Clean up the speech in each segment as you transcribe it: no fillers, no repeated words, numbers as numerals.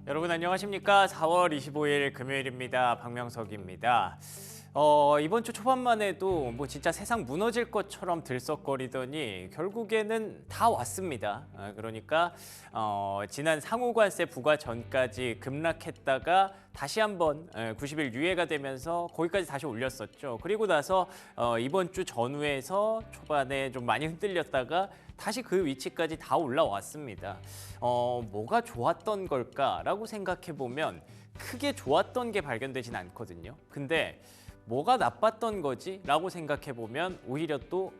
여러분 안녕하십니까? 4월 25일 금요일입니다. 박명석입니다. 이번 주 초반만 해도 뭐 진짜 세상 무너질 것처럼 들썩거리더니 결국에는 다 왔습니다. 그러니까 지난 상호관세 부과 전까지 급락했다가 다시 한번 90일 유예가 되면서 거기까지 다시 올렸었죠. 그리고 나서 이번 주 전후에서 초반에 좀 많이 흔들렸다가 다시 그 위치까지 다 올라왔습니다. 뭐가 좋았던 걸까라고 생각해 보면 크게 좋았던 게 발견되진 않거든요. 근데 뭐가 나빴던 거지? 라고 생각해 보면 오히려 또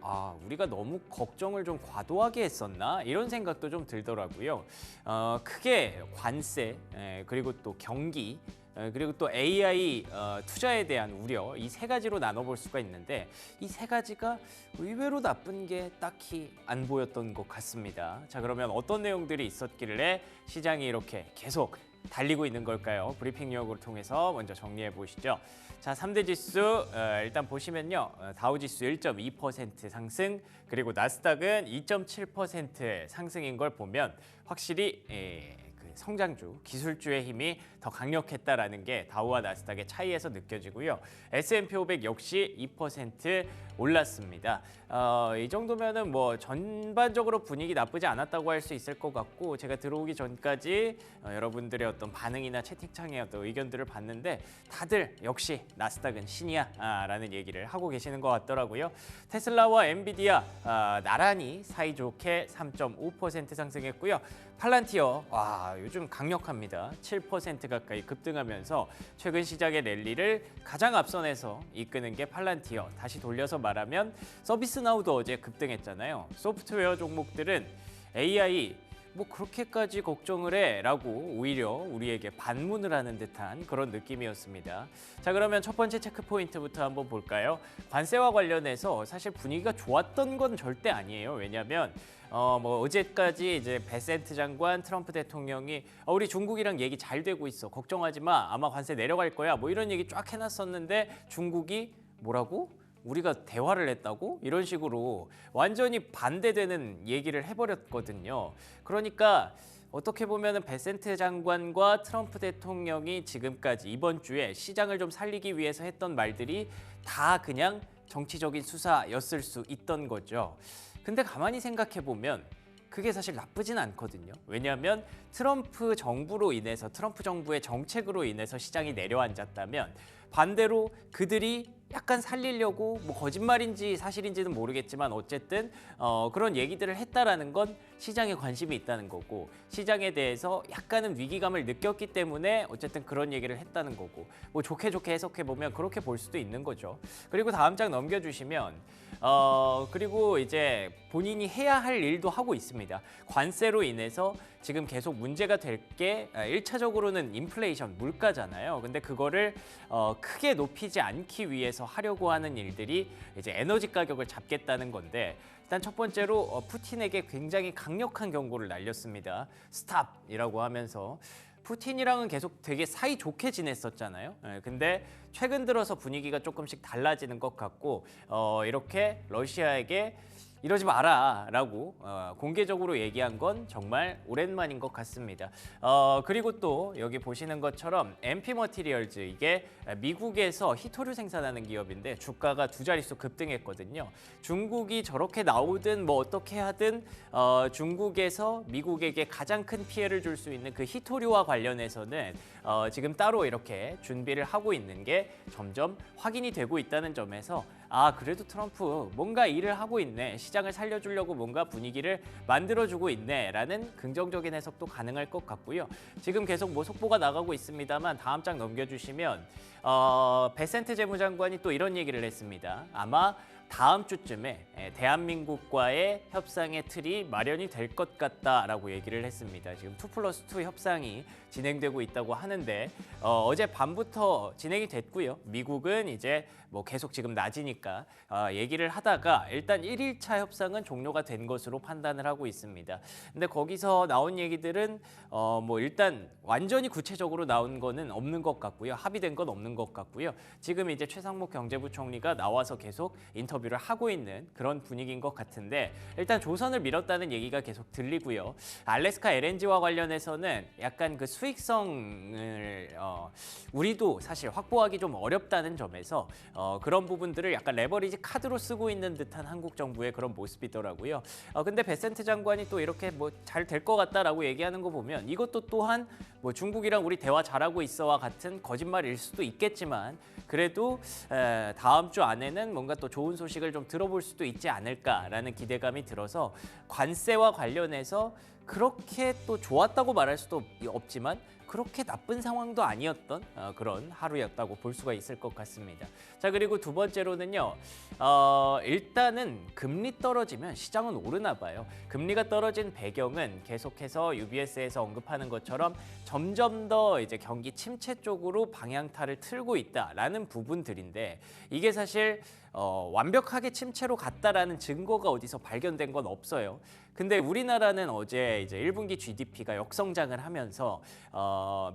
우리가 너무 걱정을 좀 과도하게 했었나? 이런 생각도 좀 들더라고요. 크게 관세, 그리고 또 경기, 그리고 또 AI 투자에 대한 우려, 이 세 가지로 나눠볼 수가 있는데 이 세 가지가 의외로 나쁜 게 딱히 안 보였던 것 같습니다. 자, 그러면 어떤 내용들이 있었길래 시장이 이렇게 계속 달리고 있는 걸까요? 브리핑 요약을 통해서 먼저 정리해 보시죠. 자, 3대 지수 일단 보시면요. 다우지수 1.2% 상승, 그리고 나스닥은 2.7% 상승인 걸 보면 확실히 성장주, 기술주의 힘이 더 강력했다라는 게 다우와 나스닥의 차이에서 느껴지고요. S&P 500 역시 2% 올랐습니다. 이 정도면은 뭐 전반적으로 분위기 나쁘지 않았다고 할 수 있을 것 같고, 제가 들어오기 전까지 여러분들의 어떤 반응이나 채팅창의 어떤 의견들을 봤는데 다들 역시 나스닥은 신이야라는 얘기를 하고 계시는 것 같더라고요. 테슬라와 엔비디아 나란히 사이좋게 3.5% 상승했고요. 팔란티어 요즘 강력합니다. 7% 가까이 급등하면서 최근 시장의 랠리를 가장 앞선에서 이끄는 게 팔란티어. 다시 돌려서 말하면 서비스나우도 어제 급등했잖아요. 소프트웨어 종목들은 AI 뭐 그렇게까지 걱정을 해라고 오히려 우리에게 반문을 하는 듯한 그런 느낌이었습니다. 자, 그러면 첫 번째 체크 포인트부터 한번 볼까요? 관세와 관련해서 사실 분위기가 좋았던 건 절대 아니에요. 왜냐하면 뭐 어제까지 이제 베센트 장관, 트럼프 대통령이 우리 중국이랑 얘기 잘 되고 있어, 걱정하지 마, 아마 관세 내려갈 거야, 뭐 이런 얘기 쫙 해놨었는데 중국이 뭐라고? 우리가 대화를 했다고? 이런 식으로 완전히 반대되는 얘기를 해버렸거든요. 그러니까 어떻게 보면 베센트 장관과 트럼프 대통령이 지금까지 이번 주에 시장을 좀 살리기 위해서 했던 말들이 다 그냥 정치적인 수사였을 수 있던 거죠. 근데 가만히 생각해 보면 그게 사실 나쁘진 않거든요. 왜냐하면 트럼프 정부로 인해서, 트럼프 정부의 정책으로 인해서 시장이 내려앉았다면 반대로 그들이 약간 살리려고 뭐 거짓말인지 사실인지는 모르겠지만 어쨌든 그런 얘기들을 했다라는 건 시장에 관심이 있다는 거고, 시장에 대해서 약간은 위기감을 느꼈기 때문에 어쨌든 그런 얘기를 했다는 거고, 뭐 좋게 해석해 보면 그렇게 볼 수도 있는 거죠. 그리고 다음 장 넘겨주시면 그리고 이제 본인이 해야 할 일도 하고 있습니다. 관세로 인해서 지금 계속 문제가 될 게 1차적으로는 인플레이션, 물가잖아요. 근데 그거를 크게 높이지 않기 위해서 하려고 하는 일들이 이제 에너지 가격을 잡겠다는 건데, 일단 첫 번째로 푸틴에게 굉장히 강력한 경고를 날렸습니다. 스탑이라고 하면서 푸틴이랑은 계속 되게 사이 좋게 지냈었잖아요. 근데 최근 들어서 분위기가 조금씩 달라지는 것 같고 이렇게 러시아에게 이러지 마라 라고 공개적으로 얘기한 건 정말 오랜만인 것 같습니다. 그리고 또 여기 보시는 것처럼 MP 머티리얼즈, 이게 미국에서 히토류 생산하는 기업인데 주가가 두 자릿수 급등했거든요. 중국이 저렇게 나오든 뭐 어떻게 하든 중국에서 미국에게 가장 큰 피해를 줄 수 있는 그 히토류와 관련해서는 지금 따로 이렇게 준비를 하고 있는 게 점점 확인이 되고 있다는 점에서 그래도 트럼프 뭔가 일을 하고 있네, 시장을 살려주려고 뭔가 분위기를 만들어주고 있네 라는 긍정적인 해석도 가능할 것 같고요. 지금 계속 뭐 속보가 나가고 있습니다만 다음 장 넘겨주시면 베센트 재무장관이 또 이런 얘기를 했습니다. 아마 다음 주쯤에 대한민국과의 협상의 틀이 마련이 될 것 같다라고 얘기를 했습니다. 지금 2+2 협상이 진행되고 있다고 하는데 어제 밤부터 진행이 됐고요. 미국은 이제 뭐 계속 지금 낮이니까 얘기를 하다가 일단 1일차 협상은 종료가 된 것으로 판단을 하고 있습니다. 근데 거기서 나온 얘기들은 뭐 일단 완전히 구체적으로 나온 거는 없는 것 같고요. 합의된 건 없는 것 같고요. 지금 이제 최상목 경제부총리가 나와서 계속 인터뷰 인터뷰를 하고 있는 그런 분위기인 것 같은데 일단 조선을 밀었다는 얘기가 계속 들리고요. 알래스카 LNG와 관련해서는 약간 그 수익성을 우리도 사실 확보하기 좀 어렵다는 점에서 그런 부분들을 약간 레버리지 카드로 쓰고 있는 듯한 한국 정부의 그런 모습이더라고요. 근데 베센트 장관이 또 이렇게 뭐 잘 될 것 같다라고 얘기하는 거 보면 이것도 또한 뭐 중국이랑 우리 대화 잘하고 있어와 같은 거짓말일 수도 있겠지만 그래도 다음 주 안에는 뭔가 또 좋은 소식을 좀 들어볼 수도 있지 않을까라는 기대감이 들어서 관세와 관련해서 그렇게 또 좋았다고 말할 수도 없지만 그렇게 나쁜 상황도 아니었던 그런 하루였다고 볼 수가 있을 것 같습니다. 자, 그리고 두 번째로는요. 일단은 금리 떨어지면 시장은 오르나 봐요. 금리가 떨어진 배경은 계속해서 UBS에서 언급하는 것처럼 점점 더 이제 경기 침체 쪽으로 방향타를 틀고 있다라는 부분들인데 이게 사실 완벽하게 침체로 갔다라는 증거가 어디서 발견된 건 없어요. 근데 우리나라는 어제 이제 1분기 GDP가 역성장을 하면서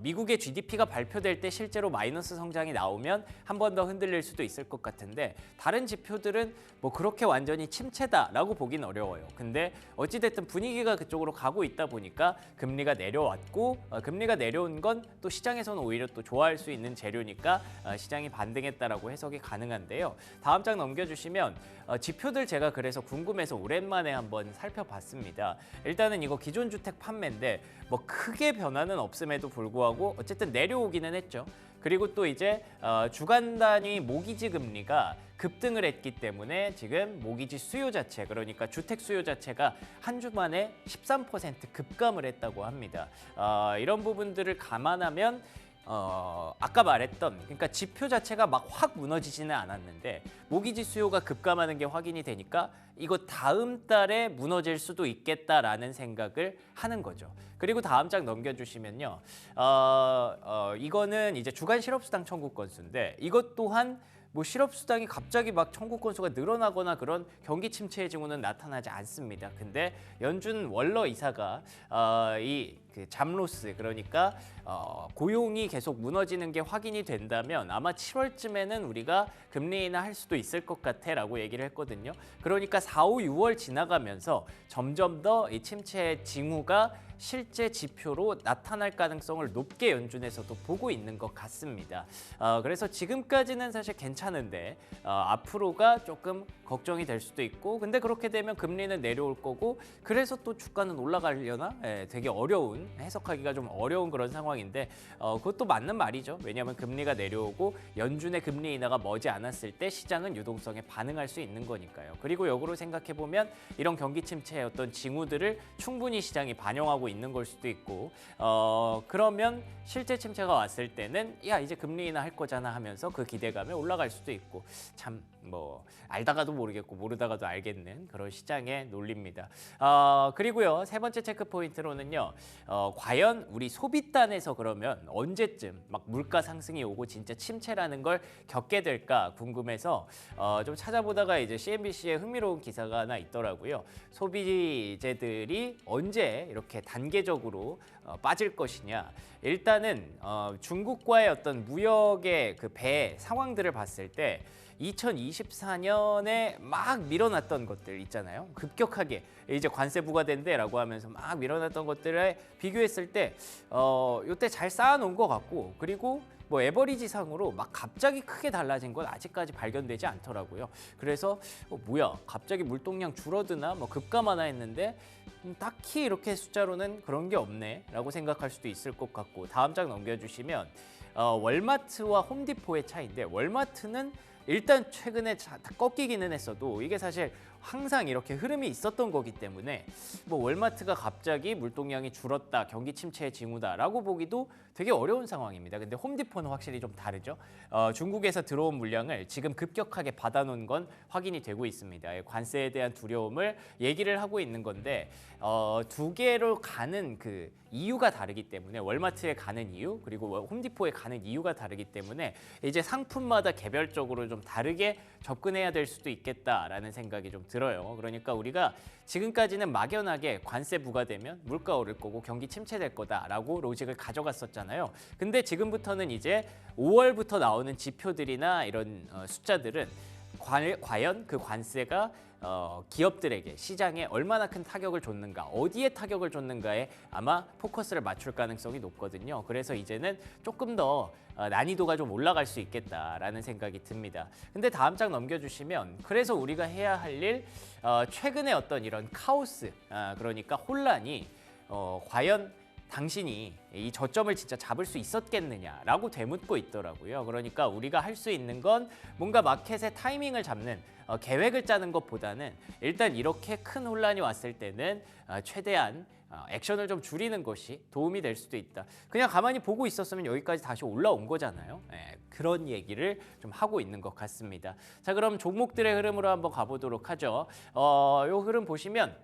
미국의 GDP가 발표될 때 실제로 마이너스 성장이 나오면 한 번 더 흔들릴 수도 있을 것 같은데 다른 지표들은 뭐 그렇게 완전히 침체다라고 보긴 어려워요. 근데 어찌됐든 분위기가 그쪽으로 가고 있다 보니까 금리가 내려왔고 금리가 내려온 건 또 시장에서는 오히려 또 좋아할 수 있는 재료니까 시장이 반등했다라고 해석이 가능한데요. 다음 장 넘겨주시면 지표들 제가 그래서 궁금해서 오랜만에 한번 살펴봤습니다. 일단은 이거 기존 주택 판매인데 뭐 크게 변화는 없음에도 불구하고 어쨌든 내려오기는 했죠. 그리고 또 이제 주간 단위 모기지 금리가 급등을 했기 때문에 지금 모기지 수요 자체 그러니까 주택 수요 자체가 한 주 만에 13% 급감을 했다고 합니다. 이런 부분들을 감안하면 아까 말했던 그러니까 지표 자체가 막 확 무너지지는 않았는데 모기지 수요가 급감하는 게 확인이 되니까 이거 다음 달에 무너질 수도 있겠다라는 생각을 하는 거죠. 그리고 다음 장 넘겨주시면요. 이거는 이제 주간 실업수당 청구 건수인데 이것 또한 뭐 실업수당이 갑자기 막 청구 건수가 늘어나거나 그런 경기 침체의 징후는 나타나지 않습니다. 근데 연준 월러 이사가 그 잡로스 그러니까 고용이 계속 무너지는 게 확인이 된다면 아마 7월쯤에는 우리가 금리 인하할 수도 있을 것 같아라고 얘기를 했거든요. 그러니까 4, 5, 6월 지나가면서 점점 더 이 침체의 징후가 실제 지표로 나타날 가능성을 높게 연준에서도 보고 있는 것 같습니다. 그래서 지금까지는 사실 괜찮은데 앞으로가 조금 걱정이 될 수도 있고 근데 그렇게 되면 금리는 내려올 거고 그래서 또 주가는 올라가려나 되게 어려운 해석하기가 좀 어려운 그런 상황인데 그것도 맞는 말이죠. 왜냐하면 금리가 내려오고 연준의 금리 인하가 머지 않았을 때 시장은 유동성에 반응할 수 있는 거니까요. 그리고 역으로 생각해 보면 이런 경기 침체의 어떤 징후들을 충분히 시장이 반영하고 있는 걸 수도 있고 그러면 실제 침체가 왔을 때는 야 이제 금리 인하 할 거잖아 하면서 그 기대감에 올라갈 수도 있고 참 뭐 알다가도 모르겠고 모르다가도 알겠는 그런 시장의 논리입니다. 그리고요 세 번째 체크 포인트로는요 과연 우리 소비단에서 그러면 언제쯤 막 물가 상승이 오고 진짜 침체라는 걸 겪게 될까 궁금해서 좀 찾아보다가 이제 CNBC에 흥미로운 기사가 하나 있더라고요. 소비재들이 언제 이렇게 단계적으로 빠질 것이냐. 일단은 중국과의 어떤 무역의 그 배 상황들을 봤을 때 2024년에 막 밀어놨던 것들 있잖아요. 급격하게 이제 관세 부과된대라고 하면서 막 밀어놨던 것들에 비교했을 때 이때 잘 쌓아놓은 것 같고 그리고 뭐 에버리지상으로 막 갑자기 크게 달라진 건 아직까지 발견되지 않더라고요. 그래서 뭐야 갑자기 물동량 줄어드나 뭐 급감하나 했는데 딱히 이렇게 숫자로는 그런 게 없네 라고 생각할 수도 있을 것 같고 다음 장 넘겨주시면 월마트와 홈디포의 차이인데 월마트는 일단 최근에 꺾이기는 했어도 이게 사실 항상 이렇게 흐름이 있었던 거기 때문에 뭐 월마트가 갑자기 물동량이 줄었다, 경기 침체의 징후다라고 보기도 되게 어려운 상황입니다. 근데 홈디포는 확실히 좀 다르죠. 중국에서 들어온 물량을 지금 급격하게 받아놓은 건 확인이 되고 있습니다. 관세에 대한 두려움을 얘기를 하고 있는 건데 두 개로 가는 그 이유가 다르기 때문에 월마트에 가는 이유 그리고 홈디포에 가는 이유가 다르기 때문에 이제 상품마다 개별적으로 좀 다르게 접근해야 될 수도 있겠다라는 생각이 좀 들어요. 그러니까 우리가 지금까지는 막연하게 관세 부과되면 물가 오를 거고 경기 침체될 거다라고 로직을 가져갔었잖아요. 근데 지금부터는 이제 5월부터 나오는 지표들이나 이런 숫자들은 과연 그 관세가 기업들에게 시장에 얼마나 큰 타격을 줬는가, 어디에 타격을 줬는가에 아마 포커스를 맞출 가능성이 높거든요. 그래서 이제는 조금 더 난이도가 좀 올라갈 수 있겠다라는 생각이 듭니다. 근데 다음 장 넘겨주시면 그래서 우리가 해야 할 일, 최근에 어떤 이런 카오스, 그러니까 혼란이 과연 당신이 이 저점을 진짜 잡을 수 있었겠느냐라고 되묻고 있더라고요. 그러니까 우리가 할 수 있는 건 뭔가 마켓의 타이밍을 잡는 계획을 짜는 것보다는 일단 이렇게 큰 혼란이 왔을 때는 최대한 액션을 좀 줄이는 것이 도움이 될 수도 있다. 그냥 가만히 보고 있었으면 여기까지 다시 올라온 거잖아요. 그런 얘기를 좀 하고 있는 것 같습니다. 자, 그럼 종목들의 흐름으로 한번 가보도록 하죠. 요 흐름 보시면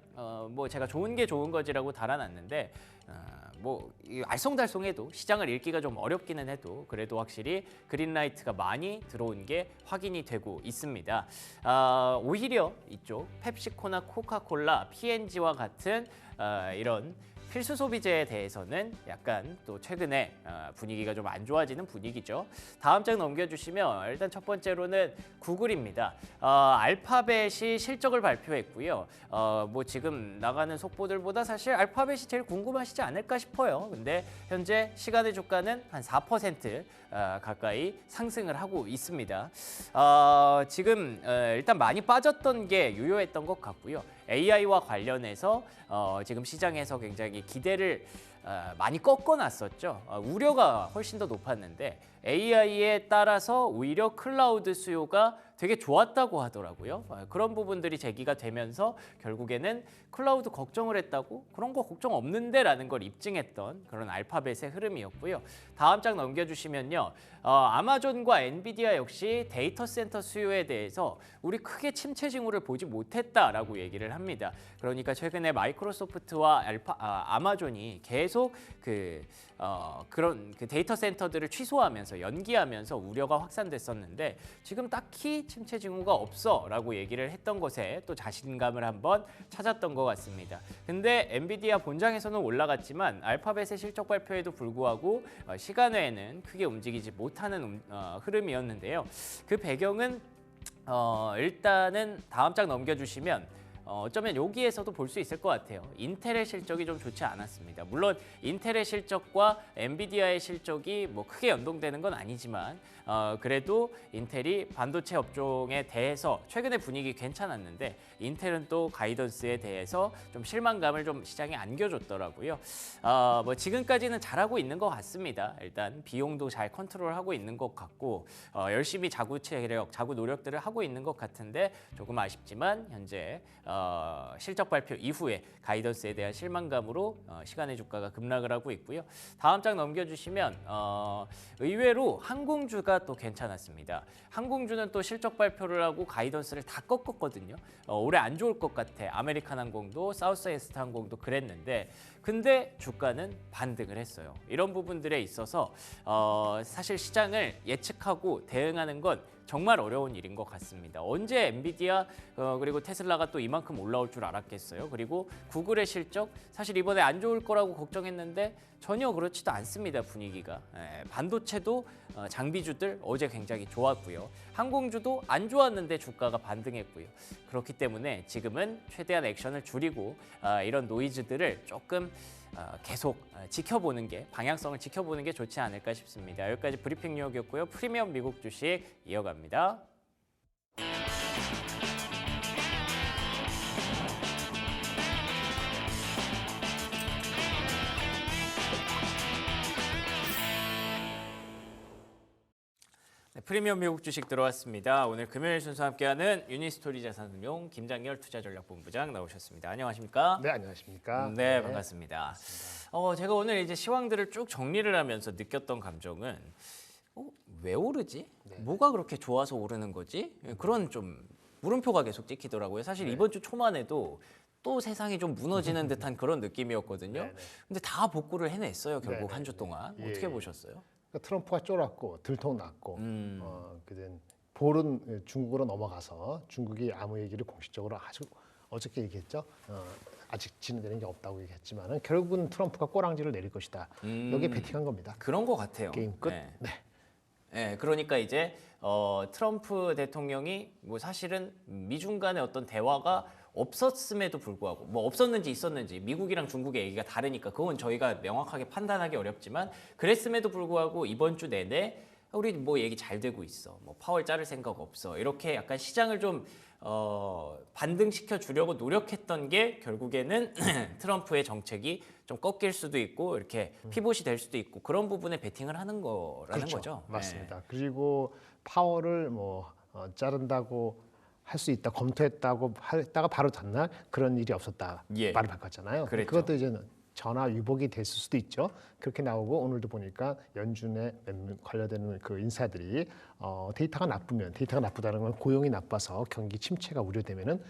뭐 제가 좋은 게 좋은 거지라고 달아놨는데 뭐 알쏭달쏭해도 시장을 읽기가 좀 어렵기는 해도 그래도 확실히 그린라이트가 많이 들어온 게 확인이 되고 있습니다. 오히려 이쪽 펩시코나 코카콜라, P&G와 같은 이런 필수 소비재에 대해서는 약간 또 최근에 분위기가 좀 안 좋아지는 분위기죠. 다음 장 넘겨주시면 일단 첫 번째로는 구글입니다. 알파벳이 실적을 발표했고요. 뭐 지금 나가는 속보들보다 사실 알파벳이 제일 궁금하시지 않을까 싶어요. 근데 현재 시간의 주가는 한 4% 가까이 상승을 하고 있습니다. 지금 일단 많이 빠졌던 게 유효했던 것 같고요. AI와 관련해서 지금 시장에서 굉장히 기대를 많이 꺾어놨었죠. 우려가 훨씬 더 높았는데 AI에 따라서 오히려 클라우드 수요가 되게 좋았다고 하더라고요. 그런 부분들이 제기가 되면서 결국에는 클라우드 걱정을 했다고 그런 거 걱정 없는데 라는 걸 입증했던 그런 알파벳의 흐름이었고요. 다음 장 넘겨주시면요. 아마존과 엔비디아 역시 데이터 센터 수요에 대해서 우리 크게 침체 징후를 보지 못했다라고 얘기를 합니다. 그러니까 최근에 마이크로소프트와 아마존이 계속 그런 데이터 센터들을 취소하면서 연기하면서 우려가 확산됐었는데 지금 딱히 침체 징후가 없어라고 얘기를 했던 것에 또 자신감을 한번 찾았던 것 같습니다. 근데 엔비디아 본장에서는 올라갔지만 알파벳의 실적 발표에도 불구하고 시간외에는 크게 움직이지 못하는 흐름이었는데요. 그 배경은 일단은 다음 장 넘겨주시면 어쩌면 여기에서도 볼 수 있을 것 같아요. 인텔의 실적이 좀 좋지 않았습니다. 물론 인텔의 실적과 엔비디아의 실적이 뭐 크게 연동되는 건 아니지만 그래도 인텔이 반도체 업종에 대해서 최근에 분위기 괜찮았는데 인텔은 또 가이던스에 대해서 좀 실망감을 좀 시장에 안겨줬더라고요. 뭐 지금까지는 잘하고 있는 것 같습니다. 일단 비용도 잘 컨트롤하고 있는 것 같고 열심히 자구 체력, 자구 노력들을 하고 있는 것 같은데 조금 아쉽지만 현재 실적 발표 이후에 가이던스에 대한 실망감으로 시간의 주가가 급락을 하고 있고요. 다음 장 넘겨주시면 의외로 항공주가 또 괜찮았습니다. 항공주는 또 실적 발표를 하고 가이던스를 다 꺾었거든요. 올해 안 좋을 것 같아. 아메리칸 항공도 사우스웨스트 항공도 그랬는데 근데 주가는 반등을 했어요. 이런 부분들에 있어서 사실 시장을 예측하고 대응하는 건 정말 어려운 일인 것 같습니다. 언제 엔비디아 그리고 테슬라가 또 이만큼 올라올 줄 알았겠어요. 그리고 구글의 실적 사실 이번에 안 좋을 거라고 걱정했는데 전혀 그렇지도 않습니다. 분위기가. 반도체도 장비주들 어제 굉장히 좋았고요. 항공주도 안 좋았는데 주가가 반등했고요. 그렇기 때문에 지금은 최대한 액션을 줄이고 이런 노이즈들을 조금 계속 지켜보는 게 방향성을 지켜보는 게 좋지 않을까 싶습니다. 여기까지 브리핑 뉴욕이었고요. 프리미엄 미국 주식 이어갑니다. 프리미엄 미국 주식 들어왔습니다. 오늘 금요일 순서 함께하는 유니스토리 자산운용 김장렬 투자전략본부장 나오셨습니다. 안녕하십니까? 네, 안녕하십니까? 네, 반갑습니다. 제가 오늘 이제 시황들을 쭉 정리를 하면서 느꼈던 감정은 왜 오르지? 네. 뭐가 그렇게 좋아서 오르는 거지? 그런 좀 물음표가 계속 찍히더라고요. 사실 네. 이번 주 초만 해도 또 세상이 좀 무너지는 듯한 그런 느낌이었거든요. 네, 네. 근데 다 복구를 해냈어요. 결국 네, 네, 한 주 동안. 예, 어떻게 예. 보셨어요? 그러니까 트럼프가 쫄았고 들통났고 그든 볼은 중국으로 넘어가서 중국이 아무 얘기를 공식적으로 아주 어저께 얘기했죠. 아직 진행되는 게 없다고 얘기했지만은 결국은 트럼프가 꼬랑지를 내릴 것이다. 여기에 베팅한 겁니다. 그런 것 같아요. 게임 끝. 네. 네. 예, 그러니까 이제 트럼프 대통령이 뭐 사실은 미중 간의 어떤 대화가 없었음에도 불구하고 뭐 없었는지 있었는지 미국이랑 중국의 얘기가 다르니까 그건 저희가 명확하게 판단하기 어렵지만 그랬음에도 불구하고 이번 주 내내 우리 뭐 얘기 잘 되고 있어. 뭐 파월 자를 생각 없어. 이렇게 약간 시장을 좀 반등시켜 주려고 노력했던 게 결국에는 트럼프의 정책이 좀 꺾일 수도 있고 이렇게 피봇이 될 수도 있고 그런 부분에 베팅을 하는 거라는 그렇죠. 거죠. 맞습니다. 네. 그리고 파월을 뭐 자른다고 할 수 있다 검토했다고 했다가 바로 전날 그런 일이 없었다 예. 말을 바꿨잖아요. 그랬죠. 그것도 이제 전화 위복이 됐을 수도 있죠. 그렇게 나오고 오늘도 보니까 연준에 관련되는 그 인사들이 데이터가 나쁘면 데이터가 나쁘다는 건 고용이 나빠서 경기 침체가 우려되면은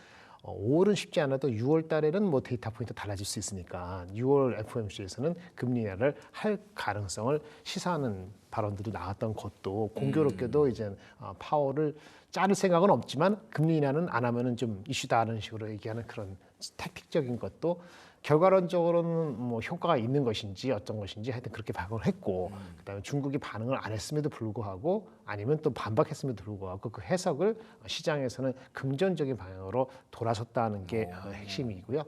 5월은 쉽지 않아도 6월 달에는 뭐 데이터 포인트 달라질 수 있으니까 6월 FOMC에서는 금리 인하를 할 가능성을 시사하는 발언들도 나왔던 것도 공교롭게도 이제 파월을 자를 생각은 없지만 금리 인하는 안 하면은 좀 이슈다라는 식으로 얘기하는 그런 택틱적인 것도 결과론적으로는 뭐 효과가 있는 것인지 어떤 것인지 하여튼 그렇게 발언을 했고 그다음에 중국이 반응을 안 했음에도 불구하고 아니면 또 반박했음에도 불구하고 그 해석을 시장에서는 긍정적인 방향으로 돌아섰다는 게 핵심이고요.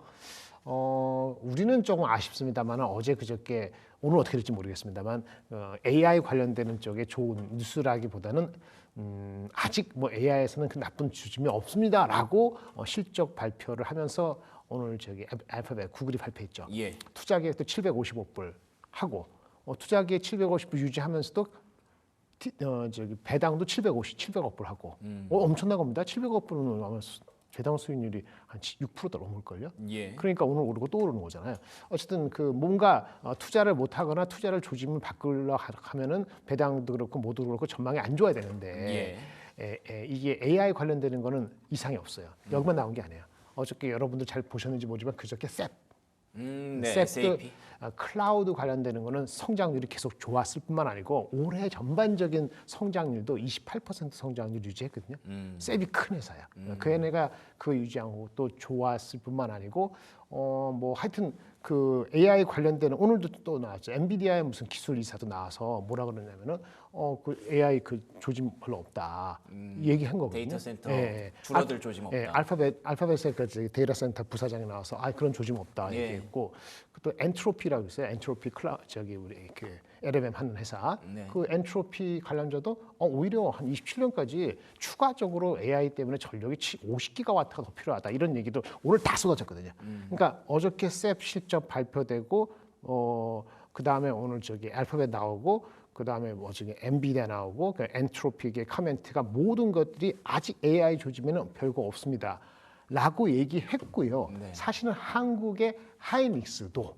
우리는 조금 아쉽습니다만 어제 그저께 오늘 어떻게 될지 모르겠습니다만 AI 관련되는 쪽에 좋은 뉴스라기보다는 아직 뭐 AI에서는 그 나쁜 주점이 없습니다라고 실적 발표를 하면서 오늘 저기 알파벳 구글이 발표했죠. 예. 투자 계획도 755불 하고 투자 계획 750불 유지하면서도 저기 배당도 700억 불 하고 엄청난 겁니다. 700억 불은 아마 배당 수익률이 한 6%도 넘을걸요. 예. 그러니까 오늘 오르고 또 오르는 거잖아요. 어쨌든 그 뭔가 투자를 못 하거나 투자를 조짐을 바꾸려 하면은 배당도 그렇고 모두 그렇고 전망이 안 좋아야 되는데 이게 AI 관련되는 거는 이상이 없어요. 여기만 나온 게 아니에요. 어저께 여러분들 잘 보셨는지 모르지만 그저께 셉 네, 셉도 SAP. 클라우드 관련되는 거는 성장률이 계속 좋았을 뿐만 아니고 올해 전반적인 성장률도 28% 성장률 유지했거든요. 셉이 큰 회사야. 그 얘네가 그 유지하고 또 좋았을 뿐만 아니고 뭐 하여튼 그 AI 관련되는 오늘도 또 나왔죠. 엔비디아의 무슨 기술 이사도 나와서 뭐라 그러냐면은 그 AI 그 조짐 별로 없다 얘기한 거거든요. 데이터 센터 예. 줄어들 조짐 없다. 예, 알파벳의 그 데이터 센터 부사장이 나와서 그런 조짐 없다 예. 얘기했고 또 엔트로피라고 있어요. 엔트로피 저기 우리 그 LLM 하는 회사. 네. 그 엔트로피 관련자도 오히려 한 27년까지 추가적으로 AI 때문에 전력이 50기가와트가 더 필요하다 이런 얘기도 오늘 다 쏟아졌거든요. 그러니까 어저께 셉 실적 발표되고 그 다음에 오늘 저기 알파벳 나오고 그 다음에 뭐 저기 엔비디아 나오고 그 엔트로피의 커멘트가 모든 것들이 아직 AI 조짐에는 별거 없습니다. 라고 얘기했고요. 네. 사실은 한국의 하이닉스도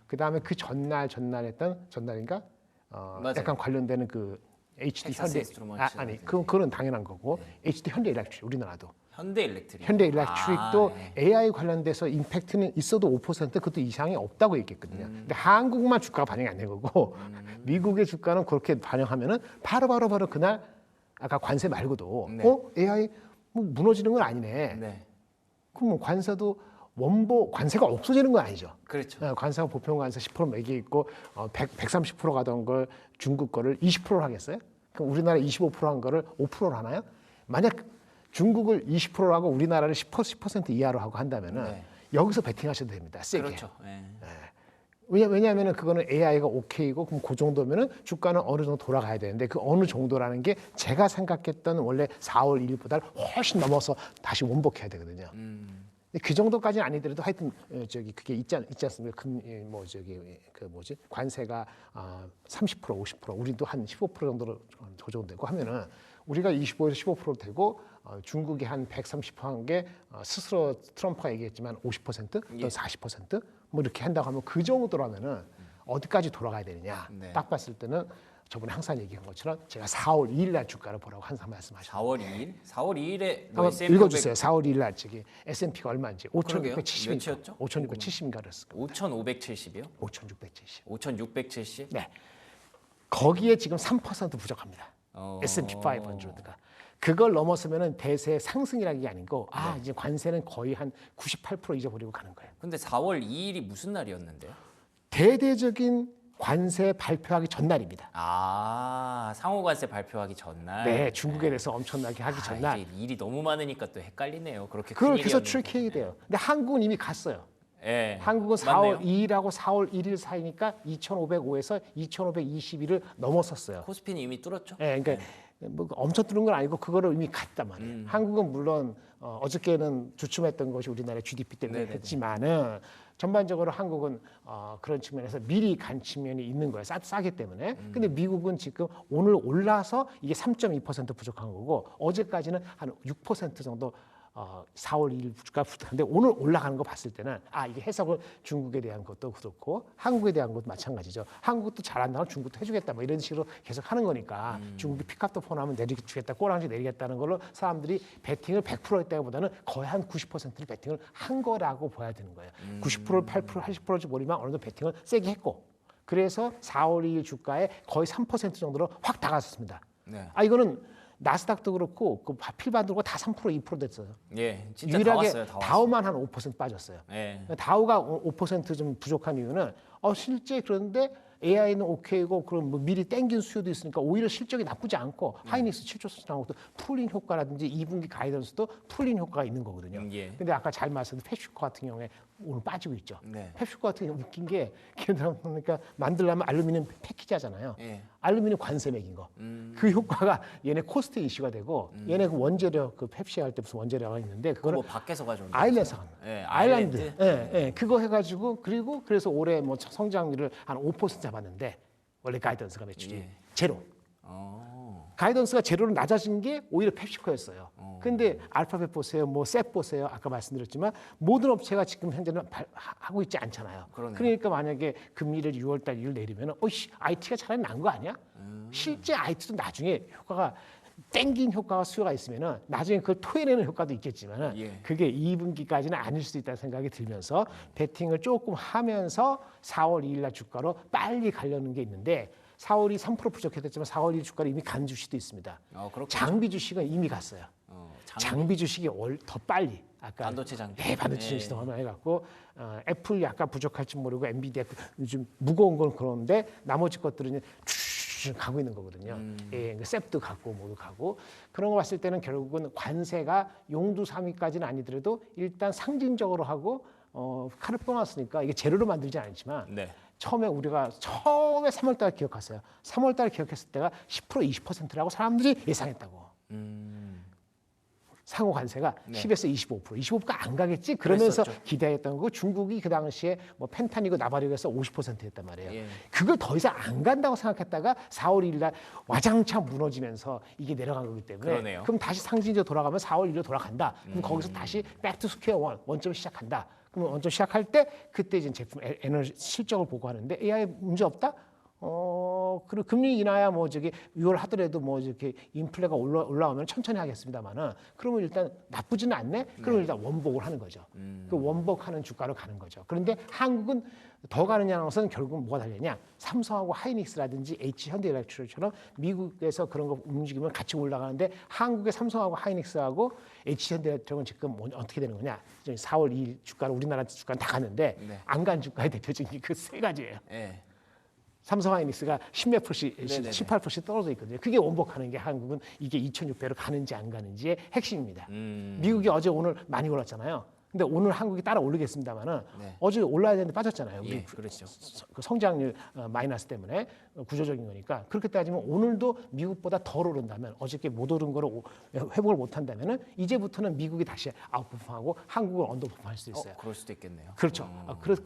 그 다음에 그 전날인가 맞아요. 약간 관련되는 그 HD 텍사스 현대 인스트루먼트 그거는 당연한 거고 HD 현대 일렉트릭 우리나라도 현대 일렉트릭. 현대 일렉트릭도 네. AI 관련돼서 임팩트는 있어도 5% 그것도 이상이 없다고 얘기했거든요. 근데 한국만 주가가 반영이 안 된 거고 미국의 주가는 그렇게 반영하면은 바로 그날 아까 관세 말고도 네. AI 뭐 무너지는 건 아니네. 네. 그럼 관세도 관세가 없어지는 건 아니죠. 그렇죠. 관세가 보편 관세 10% 매기 있고 130% 가던 걸 중국 거를 20%를 하겠어요? 그럼 우리나라 25%한 거를 5%를 하나요? 만약 중국을 20%로 하고 우리나라를 10% 이하로 하고 한다면은 네. 여기서 베팅하셔도 됩니다. 세게. 그렇죠. 예. 왜냐하면은 그거는 AI가 오케이고 그럼 그 정도면은 주가는 어느 정도 돌아가야 되는데 그 어느 정도라는 게 제가 생각했던 원래 4월 1일보다 훨씬 넘어서 다시 원복해야 되거든요. 근데 그 정도까지는 아니더라도 하여튼 저기 그게 있지 않습니까? 뭐 저기 그 뭐지 관세가 30% 50% 우리도 한 15% 정도로 조정되고 하면은 우리가 25에서 15% 되고 중국이 한 130%한 게 스스로 트럼프가 얘기했지만 50% 또는 40%뭐 이렇게 한다고 하면 그 정도라면은 어디까지 돌아가야 되느냐 네. 딱 봤을 때는 저번에 항상 얘기한 것처럼 제가 4월 2일 날 주가를 보라고 항상 말씀하셨죠. 4월 2일? 4월 2일에 한번 읽어주세요. 4월 2일 날 저기 S&P가 얼마인지 그러게요. 5,670인가 몇이었죠? 5,670인가 그랬을 거예요. 5,570이요? 5,670. 5,670? 네. 거기에 지금 3% 부족합니다. S&P 500가. 그걸 넘었으면은 대세 상승이라는 게 아니고 이제 관세는 거의 한 98% 잊어버리고 가는 거예요. 근데 4월 2일이 무슨 날이었는데요? 대대적인 관세 발표하기 전날입니다. 아, 상호관세 발표하기 전날. 네, 중국에 대해서 엄청나게 하기 전날. 이게 일이 너무 많으니까 또 헷갈리네요. 그렇게 그걸 큰 계속 일이었는데. 트래킹이 돼요. 근데 한국은 이미 갔어요. 예. 한국은 맞네요. 4월 2일하고 4월 1일 사이니까 2,505에서 2,521을 넘었었어요. 코스피는 이미 뚫었죠? 예, 그러니까 뭐 엄청 뚫은 건 아니고 그거를 이미 갔단 말이에요. 한국은 물론 어저께는 주춤했던 것이 우리나라의 GDP 때문에 네네네. 했지만은 전반적으로 한국은 그런 측면에서 미리 간 측면이 있는 거예요. 싸기 때문에. 근데 미국은 지금 오늘 올라서 이게 3.2% 부족한 거고 어제까지는 한 6% 정도 4월 2일 주가 붙었는데 오늘 올라가는 거 봤을 때는 이게 해석을 중국에 대한 것도 그렇고 한국에 대한 것도 마찬가지죠. 한국도 잘한다면 중국도 해주겠다 뭐 이런 식으로 계속 하는 거니까 중국이 피카도 폰하면 내리주겠다 꼬랑지 내리겠다는 걸로 사람들이 베팅을 100% 했다기보다는 거의 한 90%를 베팅을 한 거라고 봐야 되는 거예요. 90%, 8%, 80%인지 모르지만 어느 정도 베팅을 세게 했고 그래서 4월 2일 주가에 거의 3% 정도로 확 다가섰습니다. 네. 이거는 나스닥도 그렇고 그 필반도 다 3% 2% 됐어요. 예, 진짜 유일하게 다 왔어요. 다 왔어요. 다우만 한 5% 빠졌어요. 예. 다우가 5%좀 부족한 이유는 실제 그런데 AI는 오케이고 그럼 뭐 미리 땡긴 수요도 있으니까 오히려 실적이 나쁘지 않고 하이닉스 7조 나오고 또 풀린 효과라든지 2분기 가이던스도 풀린 효과가 있는 거거든요. 예. 근데 아까 잘 말씀드린 펩시코 같은 경우에 오늘 빠지고 있죠. 네. 펩시코 같은 경우 웃긴 게 그러니까 만들려면 알루미늄 패키지 하잖아요. 예. 알루미늄 관세 매긴 거. 그 효과가 얘네 코스트 이슈가 되고 얘네 그 원재료 그 펩시 할 때 무슨 원재료가 있는데 그거는 뭐 밖에서 가져온 아일랜드에서 예, 아일랜드. 그거 해가지고 그리고 그래서 올해 뭐 성장률을 한 5% 잡았는데 원래 가이던스가 매출이 예. 제로. 가이던스가 제로로 낮아진 게 오히려 펩시코였어요. 근데 알파벳 보세요, 뭐 셋 보세요. 아까 말씀드렸지만 모든 업체가 지금 현재는 하고 있지 않잖아요. 그러네요. 그러니까 만약에 금리를 6월달 이후로 내리면 IT가 차라리 난 거 아니야? 실제 IT도 나중에 효과가 땡긴 효과가 수요가 있으면은 나중에 그걸 토해내는 효과도 있겠지만은 예. 그게 2분기까지는 아닐 수도 있다는 생각이 들면서 베팅을 조금 하면서 4월 2일 날 주가로 빨리 가려는 게 있는데 4월이 3% 부족했지만 4월 1일 주가를 이미 간 주식도 있습니다. 그렇군요. 장비 주식은 이미 갔어요. 장비 주식이 더 빨리 아까 반도체 장비. 네, 반도체 주식이 더 많이 갔고 애플이 약간 부족할지 모르고 엔비디아 요즘 무거운 건 그런데 나머지 것들은 쭉 가고 있는 거거든요. 예, 셉도 갔고 뭐도 가고 그런 거 봤을 때는 결국은 관세가 용두 3위까지는 아니더라도 일단 상징적으로 하고 칼을 뽑아놨으니까 이게 재료로 만들지 않지만 네. 처음에 우리가 처음에 3월달 기억하세요. 3월달 기억했을 때가 10% 20%라고 사람들이 예상했다고. 상호 관세가 네. 10에서 25%가 안 가겠지 그러면서 그랬었죠. 기대했던 거고 중국이 그 당시에 뭐 펜타니고 나바리오에서 50%였단 말이에요. 예. 그걸 더 이상 안 간다고 생각했다가 4월 1일 날 와장창 무너지면서 이게 내려간 거기 때문에 그러네요. 그럼 다시 상징적으로 돌아가면 4월 1일로 돌아간다. 그럼 거기서 다시 백투 스퀘어 원점 시작한다. 그럼 원점 시작할 때 그때 이제 제품 에너지 실적을 보고 하는데 AI 문제 없다? 그리고 금리 인하야 뭐 저기 6월 하더라도 뭐 이렇게 인플레가 올라오면 천천히 하겠습니다만은 그러면 일단 나쁘지는 않네. 그러면 일단 원복을 하는 거죠. 그 원복하는 주가로 가는 거죠. 그런데 한국은 더 가느냐는 것은 결국은 뭐가 달렸냐? 삼성하고 하이닉스라든지 H현대일렉트릭처럼 미국에서 그런 거 움직이면 같이 올라가는데 한국의 삼성하고 하이닉스하고 H현대일렉트릭은 지금 어떻게 되는 거냐? 4월 2일 주가는 우리나라 주가는 다 갔는데 네. 안 간 주가의 대표적인 그 세 가지예요. 예. 삼성 하이닉스가 10몇 %씩, 네네네. 7, 8%씩 떨어져 있거든요. 그게 원복하는 게 한국은 이게 2,600로 가는지 안 가는지의 핵심입니다. 미국이 어제 오늘 많이 올랐잖아요. 근데 오늘 한국이 따라 오르겠습니다만은 네. 어제 올라야 되는데 빠졌잖아요. 우리 예, 그렇죠. 그 성장률 마이너스 때문에 구조적인 거니까 그렇게 따지면 오늘도 미국보다 덜 오른다면 어저께 못 오른 거를 회복을 못 한다면은 이제부터는 미국이 다시 아웃퍼폼하고 한국을 언더퍼폼할 수 있어요. 그럴 수도 있겠네요. 그렇죠. 그래서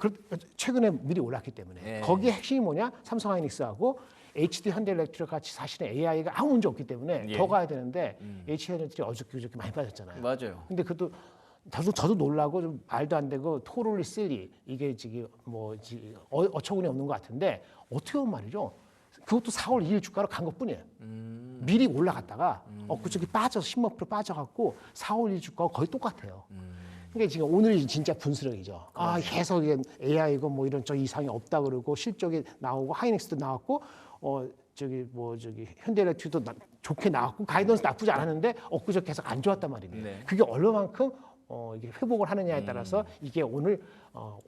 최근에 미리 올랐기 때문에 네. 거기에 핵심이 뭐냐? 삼성하이닉스하고 HD 현대일렉트릭 같이 사실은 AI가 아무 문제 없기 때문에 예. 더 가야 되는데 HD 현대일렉트릭 어저께 많이 빠졌잖아요. 맞아요. 근데 그것도 저도 놀라고 좀 말도 안 되고 토롤리 실리 이게 지금 뭐 어처구니 없는 것 같은데 어떻게 보면 말이죠. 그것도 4월 2일 주가로 간 것뿐이에요. 미리 올라갔다가 엊그저께 빠져서 10몇 % 빠져갖고 4월 2일 주가가 거의 똑같아요. 그러니까 지금 오늘이 진짜 분수령이죠. 계속 AI고 뭐 이런 저 이상이 없다 그러고 실적이 나오고 하이닉스도 나왔고 저기 현대일렉트릭도 좋게 나왔고 가이던스 나쁘지 않았는데 엊그저께 계속 안 좋았단 말입니다. 네. 그게 얼마만큼 이게 회복을 하느냐에 따라서 이게 오늘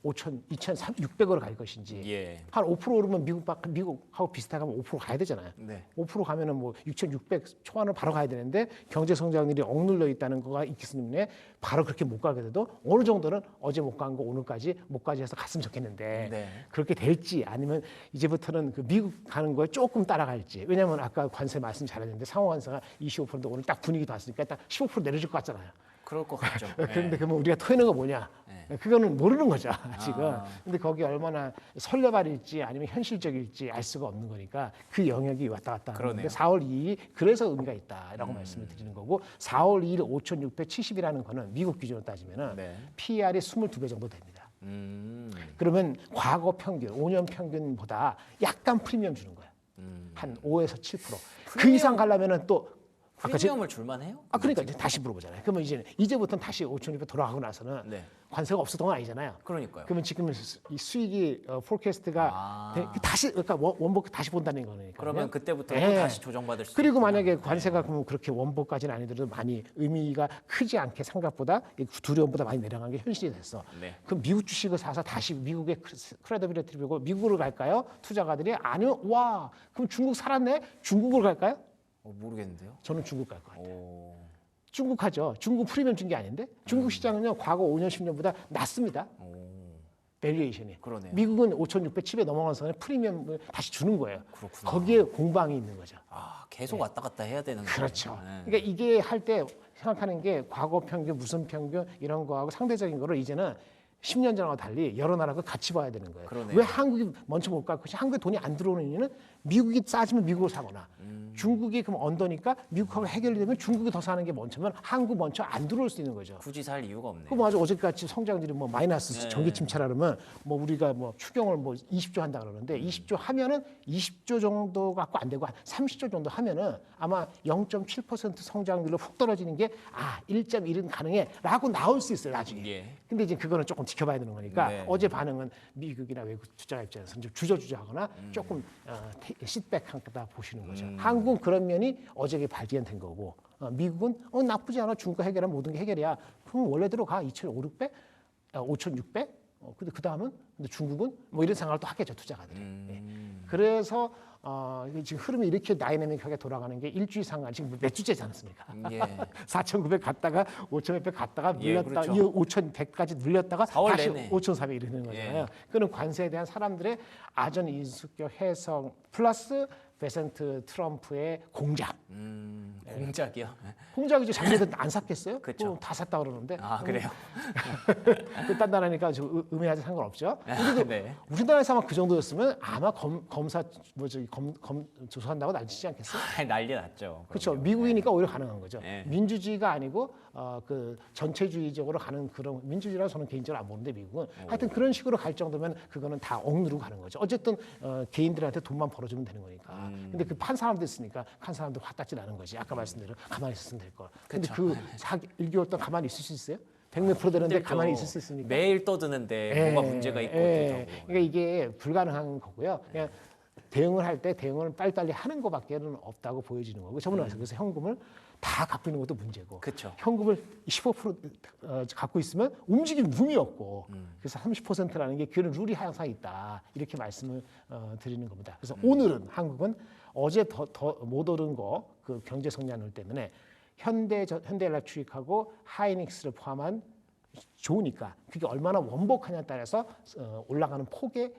2,600으로 갈 것인지 예. 한 5% 오르면 미국하고 비슷하게 하면 5% 가야 되잖아요. 네. 5% 가면은 뭐 6,600 초반으로 바로 가야 되는데 경제 성장률이 억눌려 있다는 거가 있기 때문에 바로 그렇게 못 가게 돼도 어느 정도는 어제 못 간 거 오늘까지 못까지 해서 갔으면 좋겠는데 네. 그렇게 될지 아니면 이제부터는 그 미국 가는 거에 조금 따라갈지. 왜냐하면 아까 관세 말씀 잘했는데 상호 관세가 25%인데 오늘 딱 분위기도 왔으니까 딱 15% 내려줄 것 같잖아요. 그럴 것 같죠. 그런데 그러면 우리가 토해는 거 뭐냐? 그거는 모르는 거죠 아직은. 근데 거기 얼마나 설레발일지 아니면 현실적일지 알 수가 없는 거니까 그 영역이 왔다 갔다 하는데 그러네요. 4월 2일이 그래서 의미가 있다라고 말씀을 드리는 거고 4월 2일 5,670이라는 거는 미국 기준으로 따지면은 네. PER이 22배 정도 됩니다. 음. 그러면 과거 평균 5년 평균보다 약간 프리미엄 주는 거예요. 한 5에서 7%. 그 이상 가려면은 또 아까 프리미엄을 줄만 해요? 그러니까 이제 다시 물어보잖아요. 그러면 이제부터는 다시 5,600 돌아가고 나서는 네. 관세가 없었던 건 아니잖아요. 그러니까요. 그러면 지금 이 수익이 포캐스트가 다시 그러니까 원복 다시 본다는 거니까. 그러면 그때부터 예. 다시 조정받을 수 그리고 있구나. 만약에 관세가 그러면 그렇게 원복까지는 아니더라도 많이 의미가 크지 않게 생각보다 두려움보다 많이 내려간 게 현실이 됐어. 네. 그럼 미국 주식을 사서 다시 미국의 크레디빌리티를 보고 미국으로 갈까요? 투자가들이 아니면 와 그럼 중국 살았네? 중국으로 갈까요? 모르겠는데요. 저는 중국 갈 것 같아요. 오. 중국 하죠. 중국 프리미엄 준 게 아닌데 중국 시장은요 과거 5년 10년보다 낮습니다. 오. 밸류에이션이. 그러네요. 미국은 5,610에 넘어가서는 프리미엄을 다시 주는 거예요. 그렇구나. 거기에 공방이 있는 거죠. 아, 계속 왔다 갔다 해야 되는 거예요. 그렇죠. 네. 그러니까 이게 할 때 생각하는 게 과거 평균, 무슨 평균 이런 거하고 상대적인 거를 이제는 10년 전하고 달리 여러 나라가 같이 봐야 되는 거예요. 그러네요. 왜 한국이 먼저 못 갈까? 한국에 돈이 안 들어오는 이유는 미국이 싸지면 미국을 사거나 중국이 그럼 언더니까 미국하고 해결이 되면 중국이 더 사는 게 먼저면 한국 먼저 안 들어올 수 있는 거죠. 굳이 살 이유가 없네요. 그 맞아 어제같이 성장률이 뭐 마이너스 네. 전기 침체라면 뭐 우리가 뭐 추경을 뭐 20조 한다 그러는데 20조 하면은 20조 정도 갖고 안 되고 한 30조 정도 하면은 아마 0.7% 성장률로 훅 떨어지는 게 1.1은 가능해라고 나올 수 있어요 나중에. 예. 근데 이제 그거는 조금 지켜봐야 되는 거니까 네. 어제 반응은 미국이나 외국 투자가 입장에서 좀 주저주저하거나 조금 시트백하다 보시는 거죠. 한국은 그런 면이 어제 발견된 거고 미국은 나쁘지 않아 중국과 해결하면 모든 게 해결이야. 그럼 원래대로 가 2,500, 5,600. 근데 그 다음은 근데 중국은 뭐 이런 생각을 또 하겠죠 투자가들이. 예. 그래서 이게 지금 흐름이 이렇게 다이내믹하게 돌아가는 게 일주일 상간 지금 몇 주째지 않습니까? 예. 4,900 갔다가 5,100 갔다가 예, 눌렸다가 그렇죠. 5,100까지 눌렸다가 4월 다시 내내. 5,400 이러는 거잖아요. 예. 그는 관세에 대한 사람들의 아전 인수격 해석 플러스 베센트 트럼프의 공작. 공작이요? 공작이죠. 작년에 안 샀겠어요? 그쵸. 다 샀다 그러는데. 아, 그래요? 그딴 나라니까 좀 의미하지 상관없죠. 근데 네. 우리나라에서 아마 그 정도였으면 아마 검사 조사한다고 난리치지 않겠어요? 난리 났죠. 그렇죠. 그럼요. 미국이니까 오히려 가능한 거죠. 네. 민주주의가 아니고 그 전체주의적으로 가는 그런 민주주의라고 저는 개인적으로 안 보는데 미국은 하여튼 그런 식으로 갈 정도면 그거는 다 억누르고 가는 거죠. 어쨌든 개인들한테 돈만 벌어주면 되는 거니까. 근데 그 판 사람도 있으니까 판 사람도 화딱지 나는 거지. 아까 말씀대로 가만히 있었으면 될 거. 근데 그쵸. 그 1개월 동안 가만히 있을 수 있어요? 100몇 프로 되는데 힘들죠. 가만히 있을 수 있습니까? 매일 떠드는데 뭐가 문제가 있고 어쩌고. 그러니까 이게 불가능한 거고요. 그냥 대응을 할 때 대응을 빨리빨리 하는 것밖에는 없다고 보여지는 거고. 저번에 말씀 그래서 현금을 다 갖고 있는 것도 문제고. 그쵸. 현금을 15% 갖고 있으면 움직임 룸이 없고. 그래서 30%라는 게 그런 룰이 항상 있다. 이렇게 말씀을 드리는 겁니다. 그래서 오늘은 한국은 어제 더 못 오른 거 그 경제 성장률 때문에 현대연락 추익하고 하이닉스를 포함한 좋으니까 그게 얼마나 원복하냐에 따라서 올라가는 폭의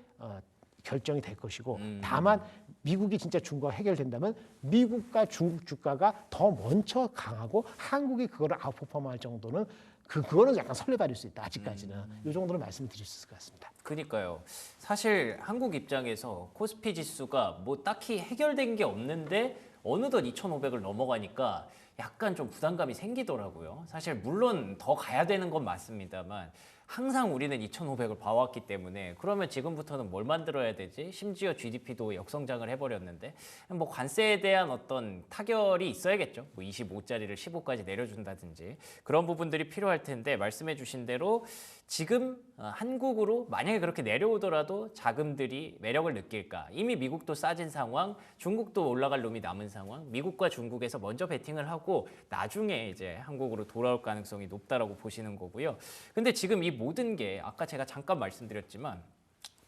결정이 될 것이고 다만 미국이 진짜 중국과 해결된다면 미국과 중국 주가가 더 먼저 강하고 한국이 그거를 아웃퍼폼할 정도는 그거는 약간 설레발일 수 있다. 아직까지는 이 정도로 말씀을 드릴 수 있을 것 같습니다. 그러니까요. 사실 한국 입장에서 코스피 지수가 뭐 딱히 해결된 게 없는데 어느덧 2,500을 넘어가니까 약간 좀 부담감이 생기더라고요. 사실 물론 더 가야 되는 건 맞습니다만 항상 우리는 2,500을 봐왔기 때문에 그러면 지금부터는 뭘 만들어야 되지? 심지어 GDP도 역성장을 해버렸는데 뭐 관세에 대한 어떤 타결이 있어야겠죠. 뭐 25짜리를 15까지 내려준다든지 그런 부분들이 필요할 텐데 말씀해 주신 대로 지금 한국으로 만약에 그렇게 내려오더라도 자금들이 매력을 느낄까? 이미 미국도 싸진 상황, 중국도 올라갈 놈이 남은 상황, 미국과 중국에서 먼저 베팅을 하고 나중에 이제 한국으로 돌아올 가능성이 높다라고 보시는 거고요. 근데 지금 이 모든 게 아까 제가 잠깐 말씀드렸지만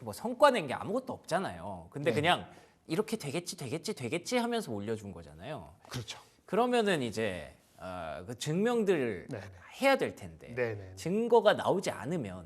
뭐 성과 낸 게 아무것도 없잖아요. 근데 네. 그냥 이렇게 되겠지 하면서 올려준 거잖아요. 그렇죠. 그러면은 이제 그 증명들 네네. 해야 될 텐데 네네. 증거가 나오지 않으면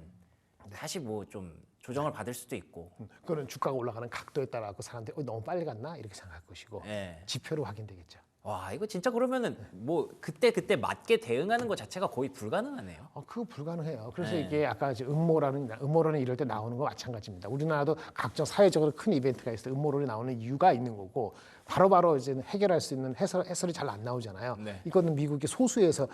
다시 뭐 좀 조정을 받을 수도 있고. 그거는 주가가 올라가는 각도에 따라 사람들이 너무 빨리 갔나 이렇게 생각할 것이고 예. 지표로 확인되겠죠. 와 이거 진짜 그러면은 뭐 그때 맞게 대응하는 것 자체가 거의 불가능하네요. 그거 불가능해요. 그래서 네. 이게 아까 이제 음모론은 이럴 때 나오는 거 마찬가지입니다. 우리나라도 각종 사회적으로 큰 이벤트가 있어요. 음모론이 나오는 이유가 있는 거고 바로바로 이제 해결할 수 있는 해설이 잘 안 나오잖아요. 네. 이거는 미국의 소수에서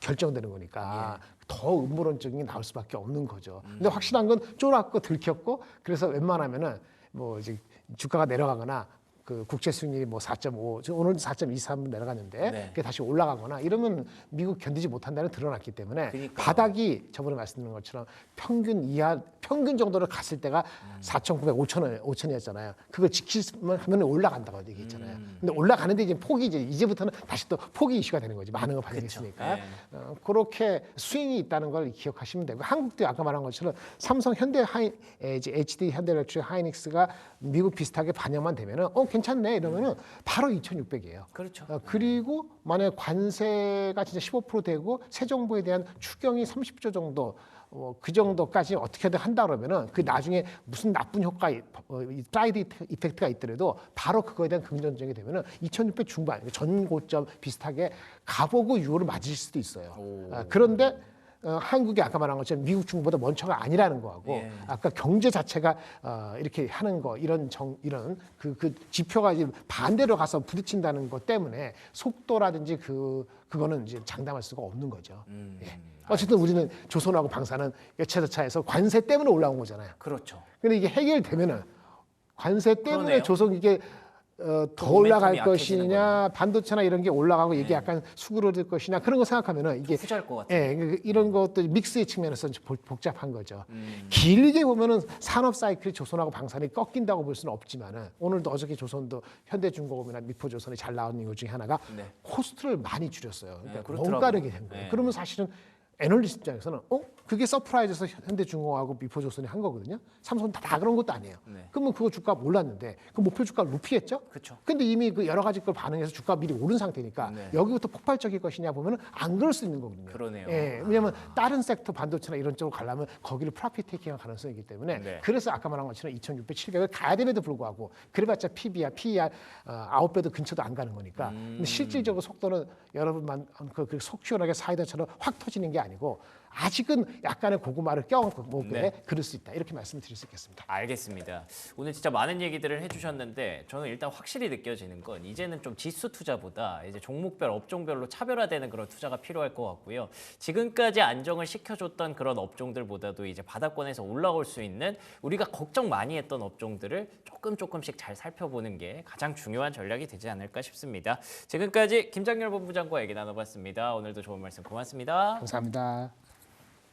결정되는 거니까 더 음모론적인 게 나올 수밖에 없는 거죠. 근데 확실한 건 쫄았고 들켰고 그래서 웬만하면은 뭐 이제 주가가 내려가거나 그 국채 수익률이 뭐 4.5, 오늘 4.23 내려갔는데 네. 그게 다시 올라가거나 이러면 미국 견디지 못한다는 드러났기 때문에 그러니까요. 바닥이 저번에 말씀드린 것처럼 평균 정도를 갔을 때가 4,900, 5,000이었잖아요. 그걸 지키면 하면 올라간다고 얘기했잖아요. 근데 올라가는데 이제 폭이 이제부터는 다시 또 폭이 이슈가 되는 거지. 많은 거 반영했으니까. 네. 그렇게 스윙이 있다는 걸 기억하시면 되고 한국도 아까 말한 것처럼 삼성, 이제 HD, 현대일렉트릭, 하이닉스가 미국 비슷하게 반영만 되면은 괜찮네 이러면은 바로 2,600이에요. 그렇죠. 그리고 만약 관세가 진짜 15% 되고 새 정부에 대한 추경이 30조 정도 그 정도까지 어떻게든 한다 그러면은 그 나중에 무슨 나쁜 효과, 사이드 이펙트가 있더라도 바로 그거에 대한 긍정적이 되면은 2,600 중반 전 고점 비슷하게 가보고 6월을 맞을 수도 있어요. 그런데 한국이 아까 말한 것처럼 미국 중국보다 먼저가 아니라는 거하고 예. 아까 경제 자체가 이렇게 하는 거 이런 그 지표가 이제 반대로 가서 부딪힌다는 것 때문에 속도라든지 그거는 이제 장담할 수가 없는 거죠. 예. 어쨌든 우리는 조선하고 방사는 여차저차해서 관세 때문에 올라온 거잖아요. 그렇죠. 근데 이게 해결되면은 관세 때문에 그러네요. 조선 이게 더 올라갈 것이냐 반도체나 이런 게 올라가고 이게 약간 수그러들 것이냐 그런 거 생각하면은 이게 후자일 것 같아요. 예, 이런 것도 믹스의 측면에서 복잡한 거죠. 길게 보면은 산업 사이클이 조선하고 방산이 꺾인다고 볼 수는 없지만은 오늘도 어저께 조선도 현대중공업이나 미포조선이 잘 나온 이유 중에 하나가 네. 코스트를 많이 줄였어요. 그러니까 그렇더라고요. 원가력이 된 거예요. 네. 그러면 사실은 애널리스트 입장에서는 그게 서프라이즈에서 현대중공업하고 미포조선이 한 거거든요. 삼성은 다 그런 것도 아니에요. 네. 그러면 그거 주가 몰랐는데 그 목표 주가를 높이겠죠? 그렇죠. 근데 이미 그 여러 가지 걸 반응해서 주가 미리 오른 상태니까 네. 여기부터 폭발적일 것이냐 보면은 안 그럴 수 있는 거거든요. 그러네요. 예, 왜냐하면 다른 섹터 반도체나 이런 쪽으로 가려면 거기를 프로핏 테이킹할 가능성이 있기 때문에 네. 그래서 아까 말한 것처럼 2,600, 700을 가야 됨에도 불구하고 그래봤자 PBR, PER 9배도 근처도 안 가는 거니까 근데 실질적으로 속도는 여러분만 속 시원하게 사이다처럼 확 터지는 게 아니고 아직은 약간의 고구마를 껴먹고 네. 그럴 수 있다 이렇게 말씀을 드릴 수 있겠습니다. 알겠습니다. 오늘 진짜 많은 얘기들을 해주셨는데 저는 일단 확실히 느껴지는 건 이제는 좀 지수 투자보다 이제 종목별, 업종별로 차별화되는 그런 투자가 필요할 것 같고요. 지금까지 안정을 시켜줬던 그런 업종들보다도 이제 바닥권에서 올라올 수 있는 우리가 걱정 많이 했던 업종들을 조금씩 잘 살펴보는 게 가장 중요한 전략이 되지 않을까 싶습니다. 지금까지 김장렬 본부장과 얘기 나눠봤습니다. 오늘도 좋은 말씀 고맙습니다. 감사합니다.